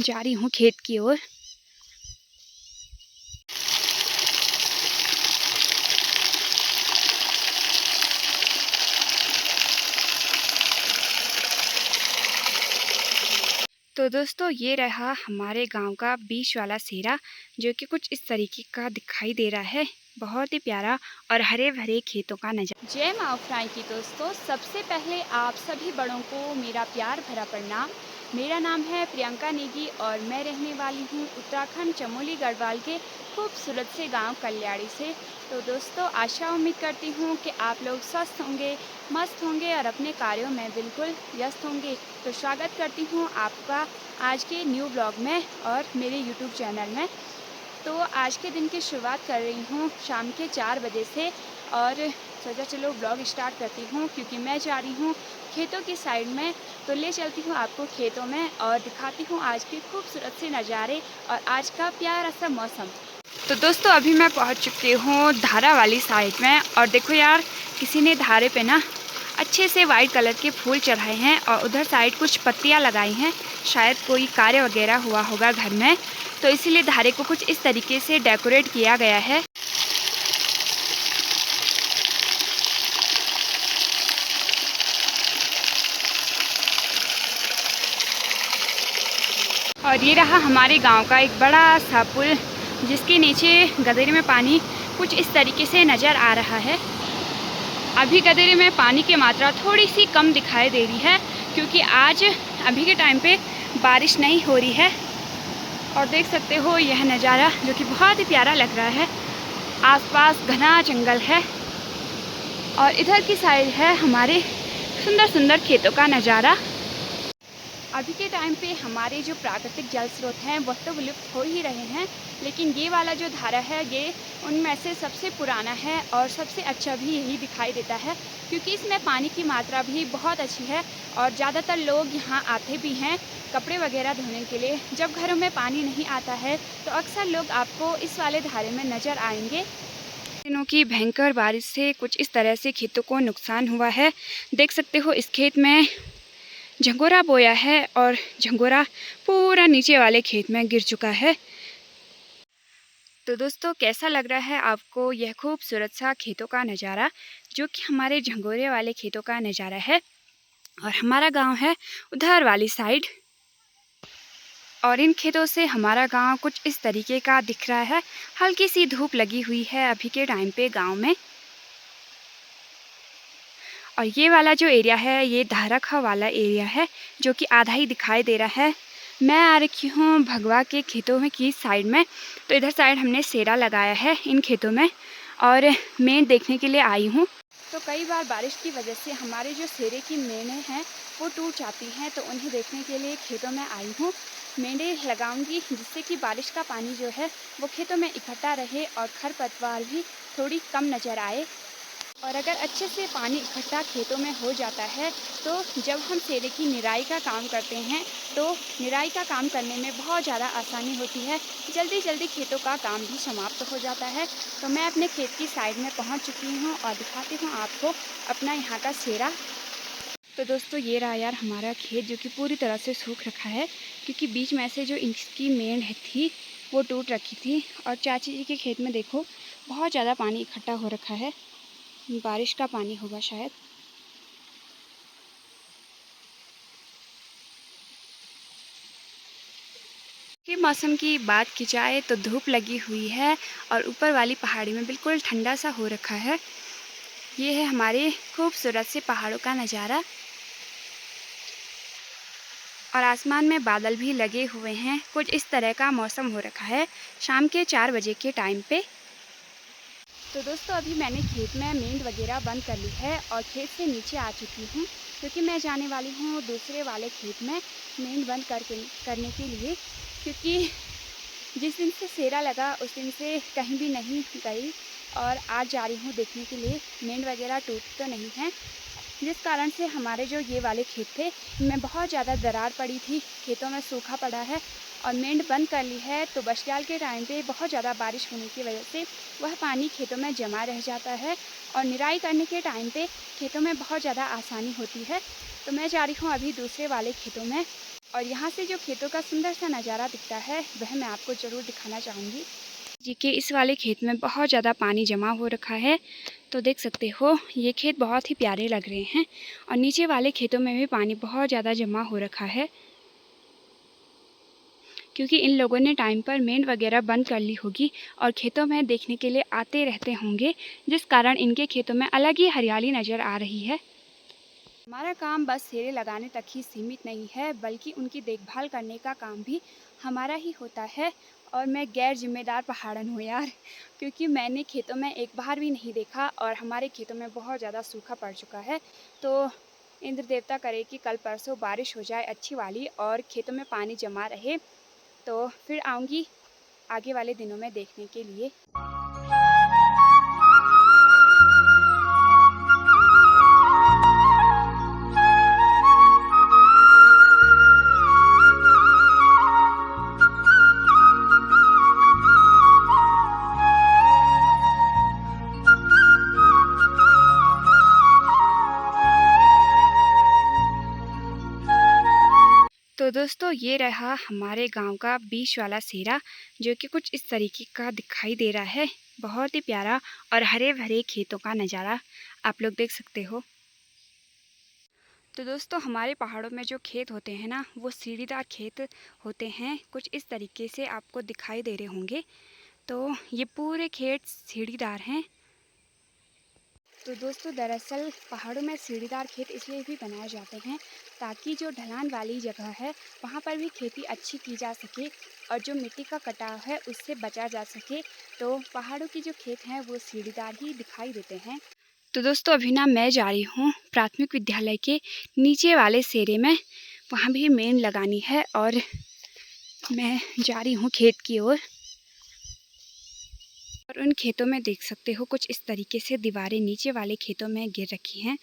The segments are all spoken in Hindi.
जा रही हूँ खेत की ओर। तो दोस्तों ये रहा हमारे गांव का बीच वाला सेरा, जो कि कुछ इस तरीके का दिखाई दे रहा है। बहुत ही प्यारा और हरे भरे खेतों का नजारा। जय माँ फ्राई की दोस्तों, सबसे पहले आप सभी बड़ों को मेरा प्यार भरा प्रणाम। मेरा नाम है प्रियंका नेगी और मैं रहने वाली हूँ उत्तराखंड चमोली गढ़वाल के खूबसूरत से गांव कल्याणी से। तो दोस्तों आशा उम्मीद करती हूँ कि आप लोग स्वस्थ होंगे, मस्त होंगे और अपने कार्यों में बिल्कुल व्यस्त होंगे। तो स्वागत करती हूँ आपका आज के न्यू ब्लॉग में और मेरे यूट्यूब चैनल में। तो आज के दिन की शुरुआत कर रही हूँ शाम के 4 बजे से और सोचा चलो ब्लॉग स्टार्ट करती हूँ, क्योंकि मैं जा रही हूँ खेतों की साइड में। तो ले चलती हूँ आपको खेतों में और दिखाती हूँ आज के खूबसूरत से नज़ारे और आज का प्यारा सा मौसम। तो दोस्तों अभी मैं पहुँच चुकी हूँ धारा वाली साइड में और देखो यार, किसी ने धारे पे ना अच्छे से वाइट कलर के फूल चढ़ाए हैं और उधर साइड कुछ पत्तियां लगाई हैं। शायद कोई कार्य वगैरह हुआ होगा घर में, तो इसीलिए धारे को कुछ इस तरीके से डेकोरेट किया गया है। और ये रहा हमारे गांव का एक बड़ा सा पुल, जिसके नीचे गदेरे में पानी कुछ इस तरीके से नज़र आ रहा है। अभी गदेरे में पानी की मात्रा थोड़ी सी कम दिखाई दे रही है, क्योंकि आज अभी के टाइम पे बारिश नहीं हो रही है। और देख सकते हो यह नज़ारा जो कि बहुत ही प्यारा लग रहा है। आसपास घना जंगल है और इधर की साइड है हमारे सुंदर सुंदर खेतों का नज़ारा। अभी के टाइम पे हमारे जो प्राकृतिक जल स्रोत हैं वह तो विलुप्त हो ही रहे हैं, लेकिन ये वाला जो धारा है ये उनमें से सबसे पुराना है और सबसे अच्छा भी यही दिखाई देता है, क्योंकि इसमें पानी की मात्रा भी बहुत अच्छी है और ज़्यादातर लोग यहाँ आते भी हैं कपड़े वगैरह धोने के लिए। जब घरों में पानी नहीं आता है तो अक्सर लोग आपको इस वाले धारे में नज़र आएंगे। दिनों की भयंकर बारिश से कुछ इस तरह से खेतों को नुकसान हुआ है। देख सकते हो इस खेत में झंगोरा बोया है और झंगोरा पूरा नीचे वाले खेत में गिर चुका है। तो दोस्तों कैसा लग रहा है आपको यह खूबसूरत सा खेतों का नज़ारा, जो कि हमारे झंगोरे वाले खेतों का नज़ारा है। और हमारा गांव है उधर वाली साइड और इन खेतों से हमारा गांव कुछ इस तरीके का दिख रहा है। हल्की सी धूप लगी हुई है अभी के टाइम पे गांव में। और ये वाला जो एरिया है ये धाराखा वाला एरिया है, जो कि आधा ही दिखाई दे रहा है। मैं आ रखी हूँ भगवा के खेतों में की साइड में। तो इधर साइड हमने सेरा लगाया है इन खेतों में और मेन देखने के लिए आई हूँ। तो कई बार बारिश की वजह से हमारे जो सेरे की मेढ़ें हैं वो टूट जाती हैं, तो उन्हें देखने के लिए खेतों में आई हूँ। मेढ़ें लगाऊंगी जिससे कि बारिश का पानी जो है वो खेतों में इकट्ठा रहे और खरपतवार भी थोड़ी कम नज़र आए। और अगर अच्छे से पानी इकट्ठा खेतों में हो जाता है तो जब हम सेरे की निराई का काम करते हैं तो निराई का काम करने में बहुत ज़्यादा आसानी होती है। जल्दी जल्दी खेतों का काम भी समाप्त हो जाता है। तो मैं अपने खेत की साइड में पहुंच चुकी हूं और दिखाती हूं आपको अपना यहाँ का सेरा। तो दोस्तों ये रहा यार हमारा खेत, जो कि पूरी तरह से सूख रखा है, क्योंकि बीच में से जो इसकी मेन थी वो टूट रखी थी। और चाची जी के खेत में देखो बहुत ज़्यादा पानी इकट्ठा हो रखा है, बारिश का पानी होगा शायद। के मौसम की बात की जाए तो धूप लगी हुई है और ऊपर वाली पहाड़ी में बिल्कुल ठंडा सा हो रखा है। ये है हमारे खूबसूरत से पहाड़ों का नज़ारा और आसमान में बादल भी लगे हुए हैं। कुछ इस तरह का मौसम हो रखा है शाम के 4 बजे के टाइम पे। तो दोस्तों अभी मैंने खेत में मेंढ वगैरह बंद कर ली है और खेत से नीचे आ चुकी हूँ, क्योंकि मैं जाने वाली हूँ दूसरे वाले खेत में मेंढ बंद करने के लिए। क्योंकि जिस दिन से सेरा लगा उस दिन से कहीं भी नहीं गई और आज जा रही हूँ देखने के लिए मेंढ वगैरह टूट तो नहीं है, जिस कारण से हमारे जो ये वाले खेत थे इनमें बहुत ज़्यादा दरार पड़ी थी, खेतों में सूखा पड़ा है और मेंढ बंद कर ली है। तो बरसात के टाइम पे बहुत ज़्यादा बारिश होने की वजह से वह पानी खेतों में जमा रह जाता है और निराई करने के टाइम पे खेतों में बहुत ज़्यादा आसानी होती है। तो मैं जा रही हूँ अभी दूसरे वाले खेतों में। और यहाँ से जो खेतों का सुंदर सा नज़ारा दिखता है वह मैं आपको ज़रूर दिखाना चाहूँगी जी कि इस वाले खेत में बहुत ज़्यादा पानी जमा हो रखा है। तो देख सकते हो ये खेत बहुत ही प्यारे लग रहे हैं और नीचे वाले खेतों में भी पानी बहुत ज़्यादा जमा हो रखा है क्योंकि इन लोगों ने टाइम पर मेंढ वगैरह बंद कर ली होगी और खेतों में देखने के लिए आते रहते होंगे, जिस कारण इनके खेतों में अलग ही हरियाली नज़र आ रही है। हमारा काम बस सेरे लगाने तक ही सीमित नहीं है, बल्कि उनकी देखभाल करने का काम भी हमारा ही होता है। और मैं गैर जिम्मेदार पहाड़न हूँ यार, क्योंकि मैंने खेतों में एक बार भी नहीं देखा और हमारे खेतों में बहुत ज़्यादा सूखा पड़ चुका है। तो इंद्र देवता करे कि कल परसों बारिश हो जाए अच्छी वाली और खेतों में पानी जमा रहे, तो फिर आऊँगी आगे वाले दिनों में देखने के लिए। तो दोस्तों ये रहा हमारे गांव का बीच वाला सेरा, जो कि कुछ इस तरीके का दिखाई दे रहा है। बहुत ही प्यारा और हरे भरे खेतों का नज़ारा आप लोग देख सकते हो। तो दोस्तों हमारे पहाड़ों में जो खेत होते हैं ना, वो सीढ़ीदार खेत होते हैं। कुछ इस तरीके से आपको दिखाई दे रहे होंगे। तो ये पूरे खेत सीढ़ीदार हैं। तो दोस्तों दरअसल पहाड़ों में सीढ़ीदार खेत इसलिए भी बनाए जाते हैं ताकि जो ढलान वाली जगह है वहाँ पर भी खेती अच्छी की जा सके और जो मिट्टी का कटाव है उससे बचा जा सके। तो पहाड़ों की जो खेत हैं वो सीढ़ीदार ही दिखाई देते हैं। तो दोस्तों अभी ना मैं जा रही हूँ प्राथमिक विद्यालय के नीचे वाले सेरे में, वहाँ भी मेन लगानी है और मैं जा रही हूँ खेत की ओर। और उन खेतों में देख सकते हो कुछ इस तरीके से दीवारें नीचे वाले खेतों में गिर रखी हैं।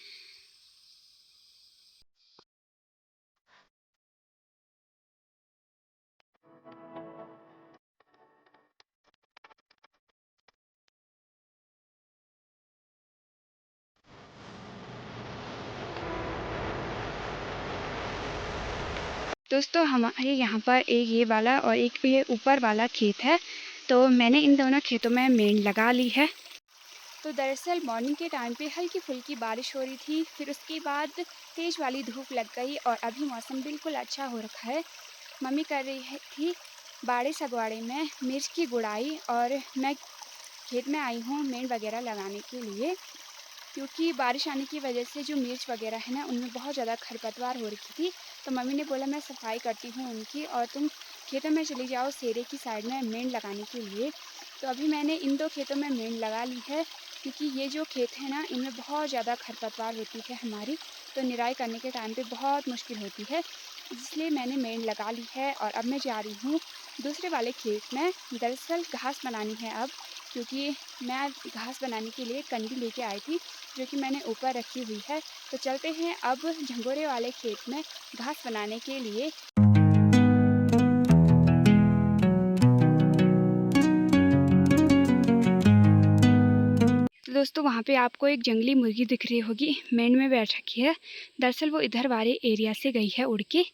दोस्तों हमारे यहाँ पर एक ये वाला और एक ये ऊपर वाला खेत है, तो मैंने इन दोनों खेतों में मेन लगा ली है। तो दरअसल मॉर्निंग के टाइम पे हल्की फुल्की बारिश हो रही थी, फिर उसके बाद तेज़ वाली धूप लग गई और अभी मौसम बिल्कुल अच्छा हो रखा है। मम्मी कर रही थी बाड़े सगवाड़े में मिर्च की गुड़ाई और मैं खेत में आई हूँ मेन वगैरह लगाने के लिए, क्योंकि बारिश आने की वजह से जो मिर्च वगैरह है ना उनमें बहुत ज़्यादा खरपतवार हो रखी थी। तो मम्मी ने बोला मैं सफाई करती हूँ उनकी और तुम खेतों में चली जाओ सेरे की साइड में मेन लगाने के लिए। तो अभी मैंने इन दो खेतों में मेन लगा ली है, क्योंकि ये जो खेत है ना इनमें बहुत ज़्यादा खरपतवार होती है हमारी, तो निराई करने के टाइम पे बहुत मुश्किल होती है, इसलिए मैंने मेन लगा ली है। और अब मैं जा रही हूँ दूसरे वाले खेत में, दरअसल घास बनानी है अब, क्योंकि मैं घास बनाने के लिए कंडी लेके आई थी जो कि मैंने ऊपर रखी हुई है। तो चलते हैं अब झंगोरे वाले खेत में घास बनाने के लिए। तो दोस्तों वहाँ पे आपको एक जंगली मुर्गी दिख रही होगी, मेन में बैठ रखी है। दरअसल वो इधर वाले एरिया से गई है उड़ के।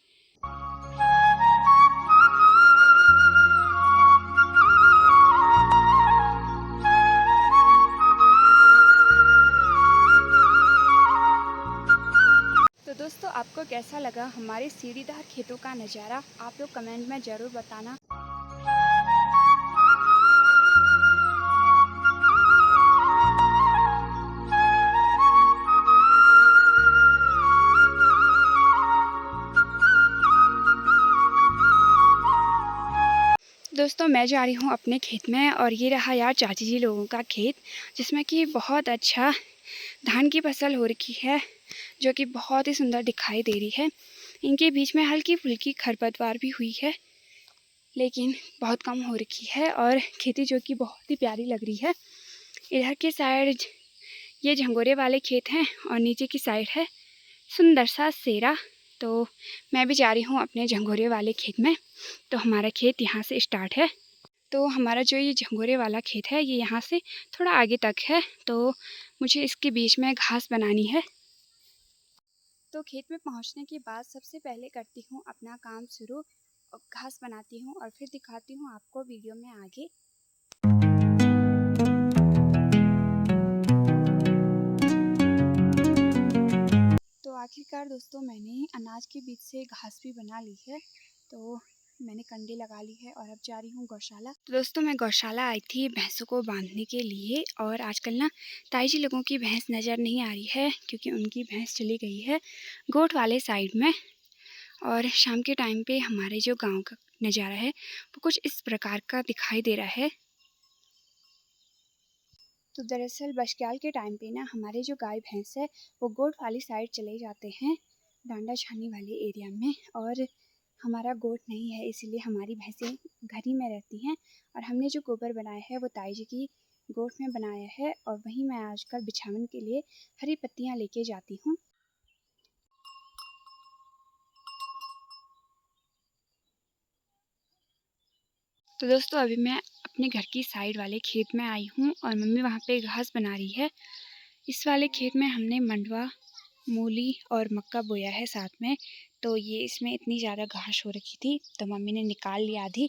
तो दोस्तों आपको कैसा लगा हमारे सीढ़ीदार खेतों का नज़ारा, आप लोग कमेंट में ज़रूर बताना। दोस्तों मैं जा रही हूँ अपने खेत में और ये रहा यार चाची जी लोगों का खेत, जिसमें कि बहुत अच्छा धान की फसल हो रखी है, जो कि बहुत ही सुंदर दिखाई दे रही है। इनके बीच में हल्की फुल्की खरपतवार भी हुई है, लेकिन बहुत कम हो रखी है और खेती जो कि बहुत ही प्यारी लग रही है। इधर के साइड ये झंगोरे वाले खेत हैं और नीचे की साइड है सुंदर सा सेरा। तो मैं भी जा रही हूँ अपने झंगोरे वाले खेत में। तो हमारा खेत यहाँ से स्टार्ट है। तो हमारा जो ये झंगोरे वाला खेत है ये यहाँ से थोड़ा आगे तक है, तो मुझे इसके बीच में घास बनानी है। दोस्तों, खेत में पहुंचने के बाद सबसे पहले करती हूं अपना काम शुरू, घास बनाती हूं और फिर दिखाती हूं आपको वीडियो में आगे। तो आखिरकार दोस्तों मैंने अनाज के बीच से घास भी बना ली है, तो मैंने कंडी लगा ली है और अब जा रही हूँ गौशाला। तो दोस्तों मैं गौशाला आई थी भैंसों को बांधने के लिए, और आजकल ना ताई जी लोगों की भैंस नज़र नहीं आ रही है क्योंकि उनकी भैंस चली गई है गोट वाले साइड में। और शाम के टाइम पे हमारे जो गांव का नज़ारा है वो कुछ इस प्रकार का दिखाई दे रहा है। तो दरअसल बरसात के टाइम पे ना हमारे जो गाय भैंस है वो गोट वाली साइड चले जाते हैं, डांडा छानी वाले एरिया में, और हमारा गोट नहीं है इसीलिए हमारी भैंसें घर ही में रहती हैं। और हमने जो गोबर बनाया है वो ताई जी की गोट में बनाया है, और वहीं मैं आजकल बिछावन के लिए हरी पत्तियाँ लेके जाती हूँ। तो दोस्तों अभी मैं अपने घर की साइड वाले खेत में आई हूँ और मम्मी वहाँ पे घास बना रही है। इस वाले खेत में हमने मंडवा, मूली और मक्का बोया है साथ में, तो ये इसमें इतनी ज़्यादा घास हो रखी थी तो मम्मी ने निकाल लिया आधी,